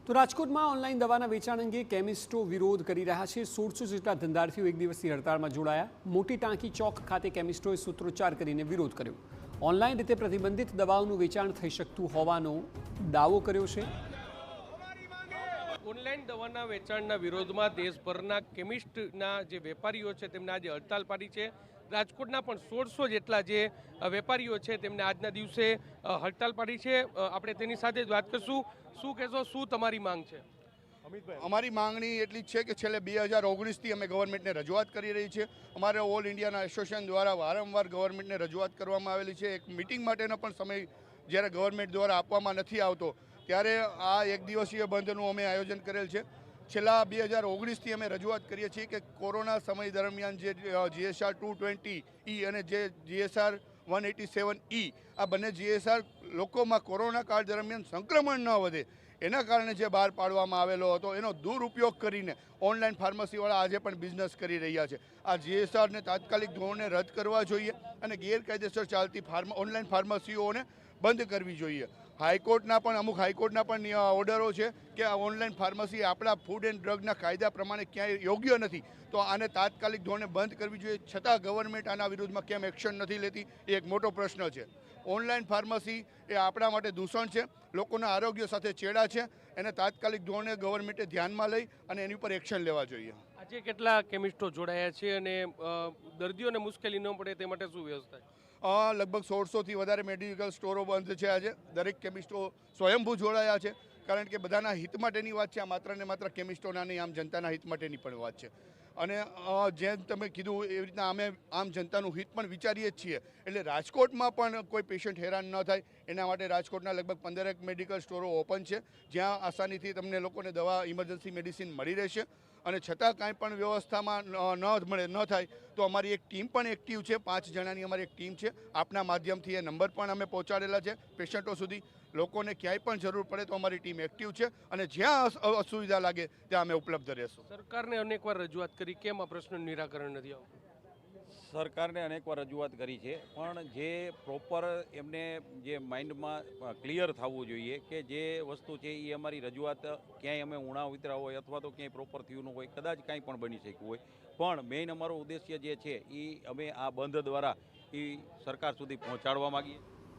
તો રાજકોટમાં ઓનલાઈન દવાના વેચાણ અંગે કેમિસ્ટો વિરોધ કરી રહ્યા છે। 1600 જેટલા ધંધાર્થીઓ એક દિવસની હડતાળમાં જોડાયા। મોટી ટાંકી ચોક ખાતે કેમિસ્ટોએ સૂત્રોચ્ચાર કરીને વિરોધ કર્યો। ઓનલાઈન રીતે પ્રતિબંધિત દવાઓનું વેચાણ થઈ શકતું હોવાનો દાવો કર્યો છે। ઓનલાઈન દવાના વેચાણના વિરોધમાં દેશભરના કેમિસ્ટના જે વેપારીઓ છે તેમને આજે હડતાલ પાડી છે। રાજકોટના પણ 1600 જેટલા જે વેપારીઓ છે તેમને આજના દિવસે હડતાલ પાડી છે। આપણે તેની સાથે જ વાત કરશું। શું કહેશો, શું તમારી માંગ છે? અમારી માંગણી એટલી જ છે કે છેલ્લે 2019થી અમે ગવર્મેન્ટને રજૂઆત કરી રહી છે। અમારે ઓલ ઇન્ડિયાના એસોસિએશન દ્વારા વારંવાર ગવર્મેન્ટને રજૂઆત કરવામાં આવેલી છે। એક મિટિંગ માટેનો પણ સમય જ્યારે ગવર્મેન્ટ દ્વારા આપવામાં નથી આવતો ત્યારે આ એક દિવસીય બંધનું અમે આયોજન કરેલ છે। છેલ્લા 2019થી અમે રજૂઆત કરીએ છીએ કે કોરોના સમય દરમિયાન જે GSR 220E અને જે GSR 187E આ બંને GSR લોકોમાં કોરોના કાળ દરમિયાન સંક્રમણ ન વધે એના કારણે જે બહાર પાડવામાં આવેલો હતો એનો દુરુપયોગ કરીને ઓનલાઈન ફાર્મસીવાળા આજે પણ બિઝનેસ કરી રહ્યા છે। આ GSRને તાત્કાલિક ધોરણે રદ કરવા જોઈએ અને ગેરકાયદેસર ચાલતી ઓનલાઈન ફાર્મસીઓને બંધ કરવી જોઈએ। હાઈકોર્ટના પણ ઓર્ડરો છે કે આ ઓનલાઈન ફાર્મસી આપણા ફૂડ એન્ડ ડ્રગના કાયદા પ્રમાણે ક્યાંય યોગ્ય નથી, તો આને તાત્કાલિક ધોરણે બંધ કરવી જોઈએ। છતાં ગવર્મેન્ટ આના વિરુદ્ધમાં કેમ એક્શન નથી લેતી એ એક મોટો પ્રશ્ન છે। ઓનલાઈન ફાર્મસી એ આપણા માટે દૂષણ છે, લોકોના આરોગ્ય સાથે ચેડા છે, એને તાત્કાલિક ધોરણે ગવર્મેન્ટે ધ્યાનમાં લઈ અને એની ઉપર એક્શન લેવા જોઈએ। આજે કેટલા કેમિસ્ટો જોડાયા છે અને દર્દીઓને મુશ્કેલી ન પડે તે માટે શું વ્યવસ્થા છે? લગભગ 1600થી વધારે મેડિકલ સ્ટોરો બંધ છે। આજે દરેક કેમિસ્ટો સ્વયંભૂ જોડાયા છે, કારણ કે બધાના હિત માટેની વાત છે। આ માત્ર ને માત્ર કેમિસ્ટોના નહીં, આમ જનતાના હિત માટેની પણ વાત છે। અને જેમ તમે કીધું એવી રીતના અમે આમ જનતાનું હિત પણ વિચારીએ જ છીએ। એટલે રાજકોટમાં પણ કોઈ પેશન્ટ હેરાન ન થાય એના માટે રાજકોટના લગભગ 15 મેડિકલ સ્ટોરો ઓપન છે, જ્યાં આસાનીથી તમને લોકોને દવા ઇમરજન્સી મેડિસિન મળી રહેશે। અને છતાં કાંઈ પણ વ્યવસ્થામાં ન થાય તો અમારી એક ટીમ પણ એક્ટિવ છે। 5 જણાની અમારી એક ટીમ છે। આપના માધ્યમથી એ નંબર પણ અમે પહોંચાડેલા છે પેશન્ટો સુધી। લોકોને ક્યાંય પણ જરૂર પડે તો અમારી ટીમ એક્ટિવ છે અને જ્યાં અસુવિધા લાગે ત્યાં અમે ઉપલબ્ધ રહેશું। સરકારને અનેકવાર રજૂઆત કરી, કેમ આ પ્રશ્નનું નિરાકરણ નથી આવતું? સરકારને અનેકવાર રજૂઆત કરી છે, પણ જે પ્રોપર એમને જે માઇન્ડમાં ક્લિયર થવું જોઈએ કે જે વસ્તુ છે એ અમારી રજૂઆત ક્યાંય અમે ઉણા ઉતરા હોય અથવા તો ક્યાંય પ્રોપર થયું ન હોય, કદાચ કાંઈ પણ બની શક્યું હોય, પણ મેઇન અમારો ઉદ્દેશ્ય જે છે એ અમે આ બંધ દ્વારા એ સરકાર સુધી પહોંચાડવા માગીએ।